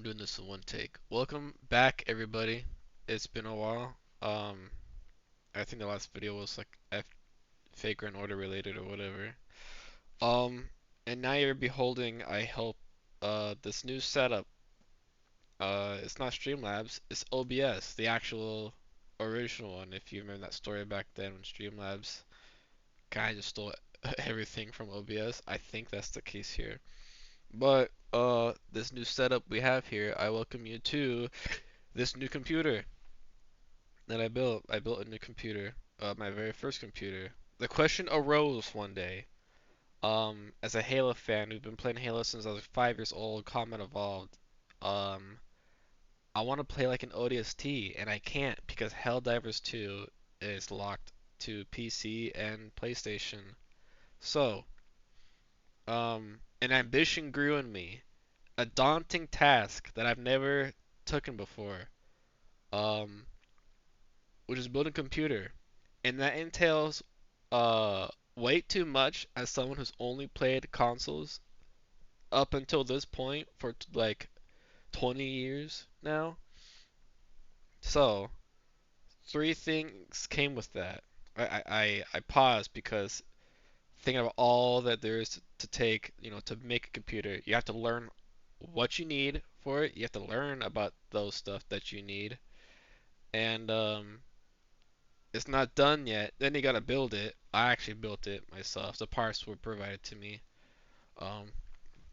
doing this in one take. Welcome back, everybody. It's been a while. I think the last video was like Vagrant Order related or whatever. Um, and now you're beholding, I hope, this new setup. It's not Streamlabs, it's OBS, the actual original one. If you remember that story back then when Streamlabs kind of just stole everything from OBS, I think that's the case here. But this new setup we have here, I welcome you to this new computer that I built. I built a new computer, my very first computer. The question arose one day. As a Halo fan who's been playing Halo since I was 5 years old, Combat Evolved. Um, I want to play like an ODST, and I can't because Helldivers 2 is locked to PC and PlayStation. So, an ambition grew in me, a daunting task that I've never taken before. Um, which is build a computer, and that entails way too much as someone who's only played consoles up until this point for like 20 years now. So three things came with that. I paused because thinking about all that there is to take, to make a computer, you have to learn what you need for it. You have to learn about those stuff that you need, and it's not done yet. Then you gotta build it. I actually built it myself. The parts were provided to me um,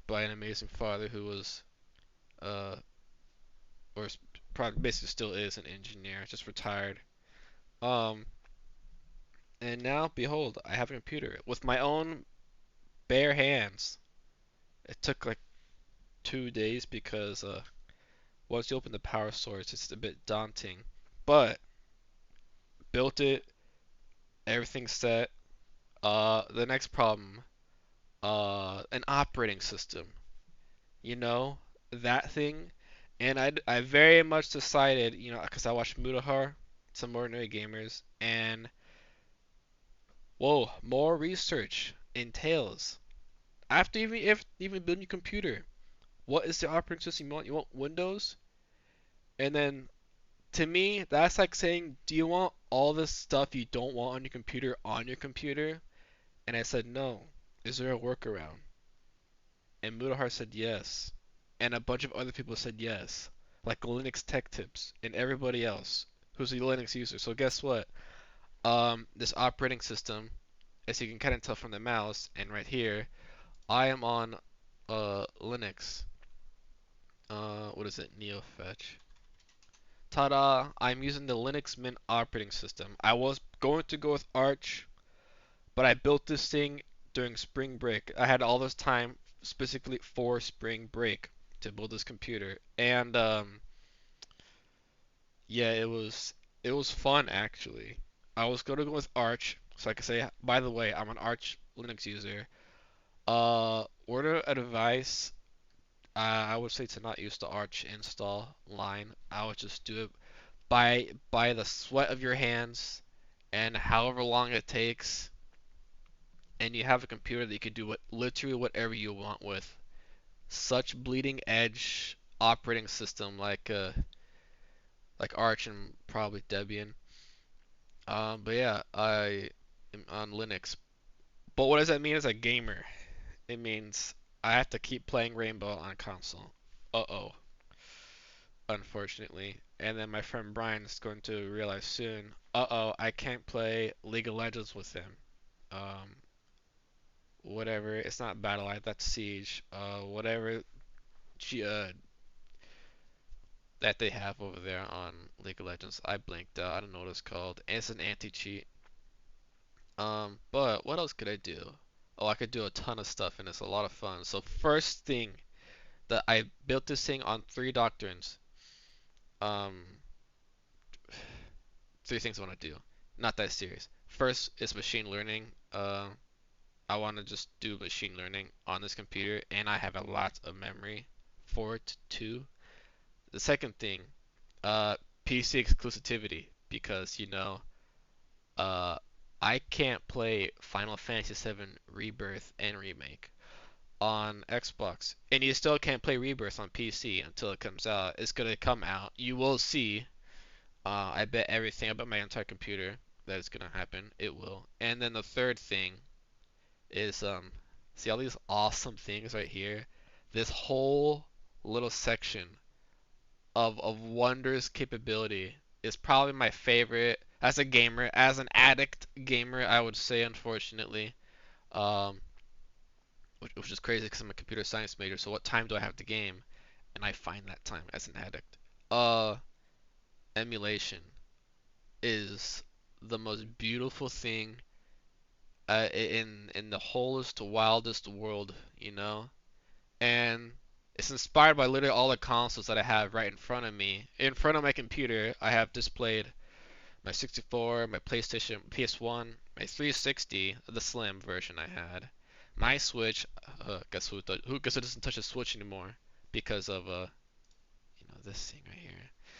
by an amazing father who was, uh, or probably basically still is an engineer, just retired. Um, and now, behold, I have a computer with my own bare hands. It took like 2 days because once you open the power source, it's a bit daunting. But built it, everything's set. The next problem, an operating system. You know, that thing. And I very much decided, because I watched Mutahar, some ordinary gamers, and whoa, more research entails. After even building your computer, what is the operating system you want? You want Windows? And then to me, that's like saying, do you want all this stuff you don't want on your computer? And I said no. Is there a workaround? And Mutahar said yes. And a bunch of other people said yes. Like Linux Tech Tips and everybody else who's a Linux user. So guess what? This operating system, as you can kind of tell from the mouse and right here, I am on Linux. What is it? NeoFetch. Ta-da! I'm using the Linux Mint operating system. I was going to go with Arch, but I built this thing during spring break. I had all this time specifically for spring break to build this computer, and yeah, it was fun actually. I was gonna go with Arch, so I could say, by the way, I'm an Arch Linux user. Order a device. I would say to not use the Arch install line. I would just do it by the sweat of your hands and however long it takes, and you have a computer that you can do literally whatever you want with. Such bleeding edge operating system like Arch and probably Debian. But yeah, I am on Linux. But what does that mean as a gamer? It means I have to keep playing Rainbow on console. Uh-oh, unfortunately. And then my friend Brian is going to realize soon, uh-oh, I can't play League of Legends with him. Um, whatever, it's not Battle.eye, that's Siege. Whatever that they have over there on League of Legends. I blinked out. I don't know what it's called. And it's an anti-cheat. But what else could I do? Oh, I could do a ton of stuff, and it's a lot of fun. So first thing that I built this thing on three doctrines. Um, three things I want to do. Not that serious. First is machine learning. I want to just do machine learning on this computer, and I have a lot of memory for it too. The second thing, uh, PC exclusivity, because uh, I can't play Final Fantasy VII Rebirth and Remake on Xbox, and you still can't play Rebirth on PC until it comes out. It's gonna come out. You will see. I bet everything. I bet my entire computer that it's gonna happen. It will. And then the third thing is see all these awesome things right here. This whole little section of wonders capability is probably my favorite as a gamer, as an addict gamer. I would say, unfortunately, um, which is crazy because I'm a computer science major. So what time do I have to game? And I find that time as an addict. Uh, Emulation is the most beautiful thing in the wholest, wildest world, you know. And it's inspired by literally all the consoles that I have right in front of me. In front of my computer, I have displayed my 64, my PlayStation, PS1, my 360, the slim version I had, my Switch. Guess who doesn't touch a Switch anymore because of this thing right here.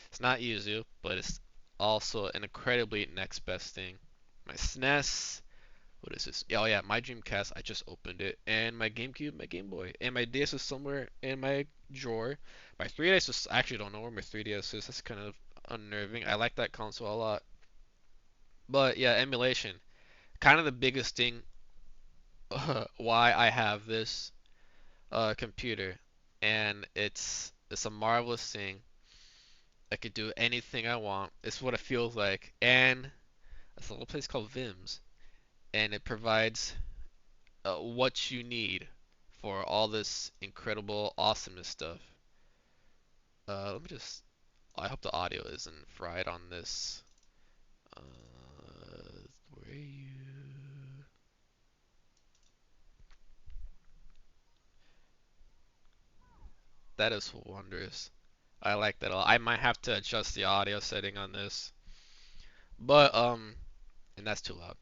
It's not Yuzu, but it's also an incredibly next best thing. My SNES. What is this? Oh yeah, my Dreamcast. I just opened it, and my GameCube, my Game Boy, and my DS is somewhere in my drawer. My 3DS is I actually don't know where my 3DS is. That's kind of unnerving. I like that console a lot. But yeah, emulation. Kind of the biggest thing why I have this computer, and it's a marvelous thing. I could do anything I want. It's what it feels like, and it's a little place called Vims, and it provides what you need for all this incredible awesomeness stuff. Let me just. I hope the audio isn't fried on this. Uh, where are you? That is wondrous. I like that a lot. I might have to adjust the audio setting on this, but and that's too loud.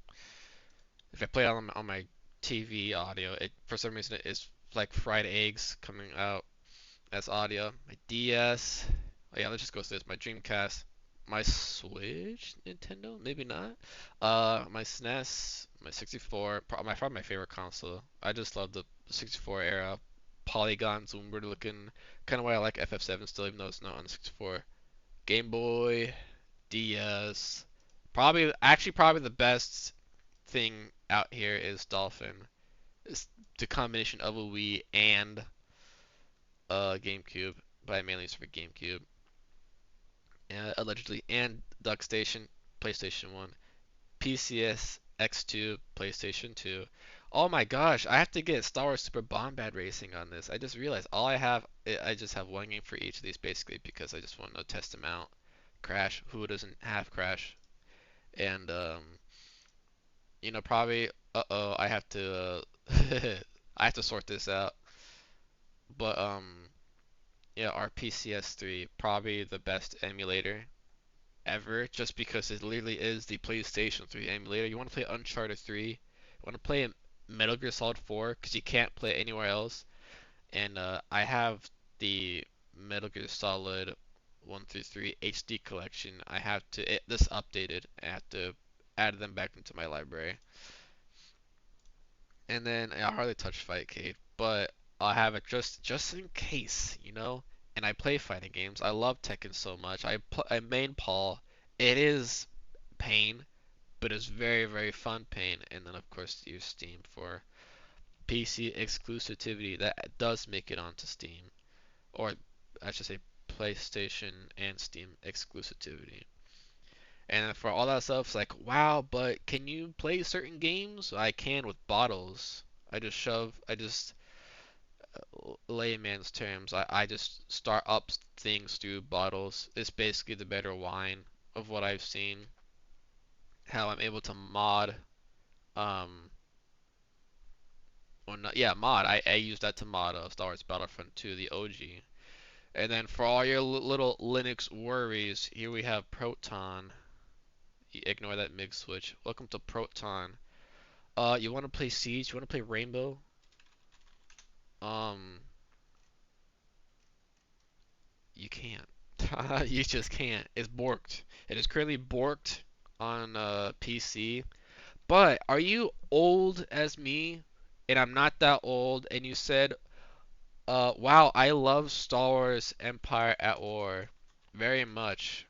If I play it on my TV audio, it for some reason it is like fried eggs coming out as audio. My DS. Oh yeah, let's just go to this. My Dreamcast, my Switch, Nintendo, maybe not. My SNES, my 64, probably my favorite console. I just love the 64 era, polygon, zoomed looking, kind of why I like FF7 still, even though it's not on 64. Game Boy, DS. Probably the best thing out here is Dolphin. It's the combination of a Wii and GameCube, but I mainly use it for GameCube. Allegedly, and DuckStation, PlayStation 1, PCS X2, PlayStation 2. Oh my gosh, I have to get Star Wars Super Bombad Racing on this. I just realized I just have one game for each of these basically because I just want to test them out. Crash, who doesn't have Crash? And probably, I have to, I have to sort this out. But yeah, our PCS3 probably the best emulator ever, just because it literally is the PlayStation 3 emulator. You want to play Uncharted 3, you want to play Metal Gear Solid 4, because you can't play it anywhere else. And I have the Metal Gear Solid 1 through 3 HD collection. I have to, this updated, I have to add them back into my library. And then I hardly touch Fightcade, but I have it just in case, And I play fighting games. I love Tekken so much. I main Paul. It is pain, but it's very very fun pain. And then of course use Steam for PC exclusivity that does make it onto Steam, or I should say PlayStation and Steam exclusivity. And for all that stuff, it's like, wow, but can you play certain games? I can with bottles. I just, layman's terms, I just start up things through bottles. It's basically the better wine of what I've seen. How I'm able to mod, um, or not, yeah, mod. I use that to mod Star Wars Battlefront 2, the OG. And then for all your little Linux worries, here we have Proton. Ignore that MIG switch. Welcome to Proton. You want to play Siege? You want to play Rainbow? Um, you can't. You just can't. It's borked. It is currently borked on PC. But are you old as me? and I'm not that old, and you said, wow, I love Star Wars Empire at War very much.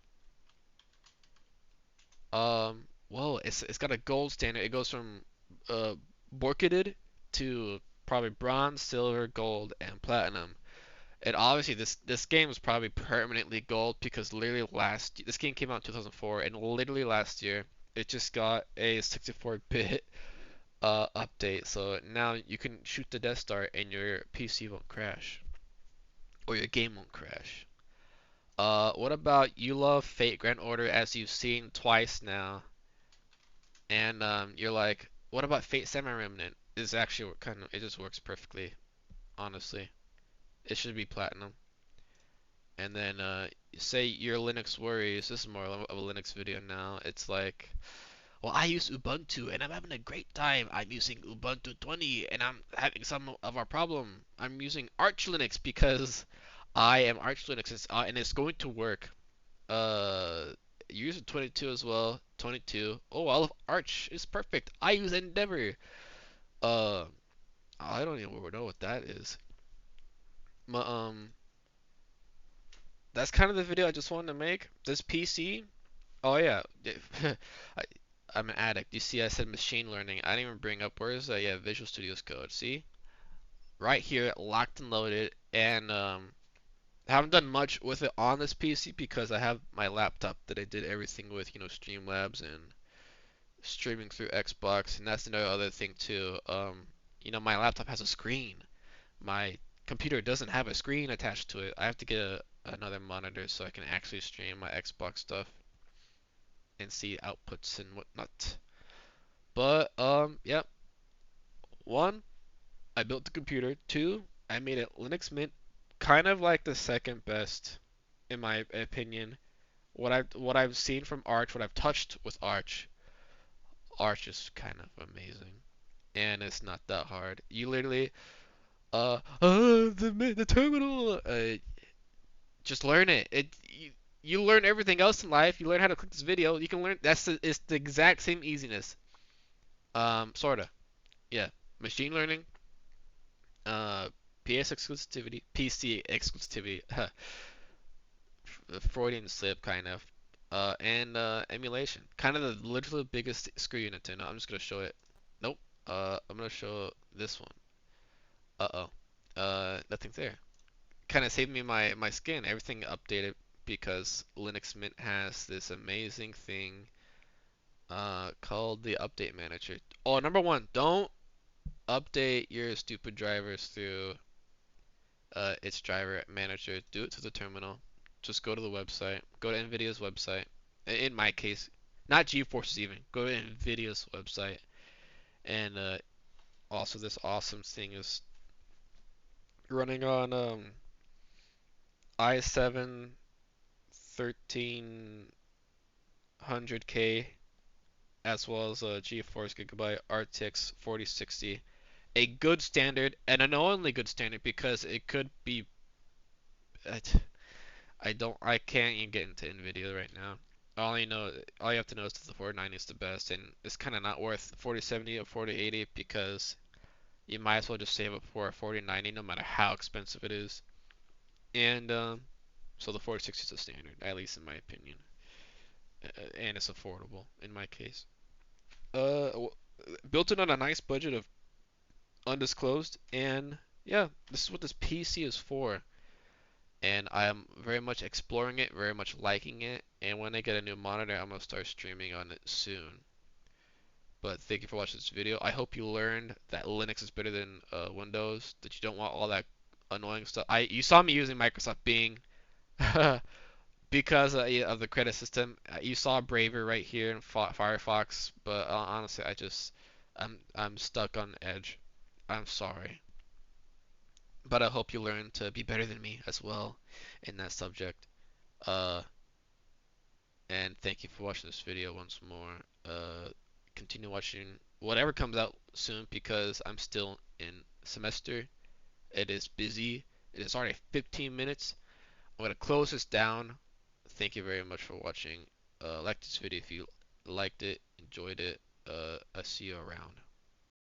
Whoa, it's got a gold standard. It goes from uh Borkaded to probably bronze, silver, gold, and platinum. And obviously this game is probably permanently gold because literally this game came out in 2004, and literally last year it just got a 64-bit update. So now you can shoot the Death Star and your PC won't crash or your game won't crash. What about you love Fate Grand Order as you've seen twice now, and you're like, what about Fate Semi Remnant? Is actually kind of it just works perfectly, honestly. It should be platinum. And then say your Linux worries. This is more of a Linux video now. It's like, well, I use Ubuntu and I'm having a great time. I'm using Ubuntu 20 and I'm having some of our problem. I'm using Arch Linux because I am Arch Linux and it's going to work. Uh, you're using 22 as well. 22. Oh, I love Arch. It's perfect. I use Endeavor. Uh, I don't even know what that is. But, that's kind of the video I just wanted to make. This PC. Oh yeah, I, I'm an addict. You see, I said machine learning. I didn't even bring up where's yeah Visual Studio's code. See, right here, locked and loaded, and I haven't done much with it on this PC because I have my laptop that I did everything with, Streamlabs and streaming through Xbox, and that's another other thing too. My laptop has a screen. My computer doesn't have a screen attached to it. I have to get another monitor so I can actually stream my Xbox stuff and see outputs and whatnot. But yeah. One, I built the computer. Two, I made it Linux Mint, kind of like the second best in my opinion. What I've seen from Arch, what I've touched with Arch, Arch is kind of amazing, and it's not that hard. You literally the terminal just learn it. You learn everything else in life. You learn how to click this video. You can learn it's the exact same easiness. Sorta. Yeah. Machine learning, uh, PS exclusivity, PC exclusivity, Freudian slip kind of, and emulation. Kind of the literally biggest screw you Nintendo. I'm just gonna show it. Nope. I'm gonna show this one. Uh-oh. Nothing's there. Kind of saved me my skin. Everything updated because Linux Mint has this amazing thing called the update manager. Oh, number one, don't update your stupid drivers through its driver manager. Do it to the terminal. Just go to the website. Go to NVIDIA's website. In my case, not GeForce's even. Go to NVIDIA's website. And also, this awesome thing is running on i7 1300K as well as a GeForce Gigabyte RTX 4060. A good standard, and an only good standard because it could be. I can't even get into Nvidia right now. All you have to know is that the 4090 is the best, and it's kind of not worth 4070 or 4080 because you might as well just save up for a 4090 no matter how expensive it is. And so the 4060 is the standard, at least in my opinion, and it's affordable in my case. Uh, Built it on a nice budget of undisclosed, and yeah, this is what this PC is for. And I'm very much exploring it, very much liking it. And when I get a new monitor, I'm gonna start streaming on it soon. But thank you for watching this video. I hope you learned that Linux is better than Windows. That you don't want all that annoying stuff. You saw me using Microsoft Bing because yeah, of the credit system. You saw Braver right here in Firefox. But honestly, I'm stuck on Edge. I'm sorry. But I hope you learn to be better than me as well in that subject. Uh, and thank you for watching this video once more. Continue watching whatever comes out soon because I'm still in semester. It is busy. It is already 15 minutes. I'm gonna close this down. Thank you very much for watching. Like this video if you liked it, enjoyed it. I see you around.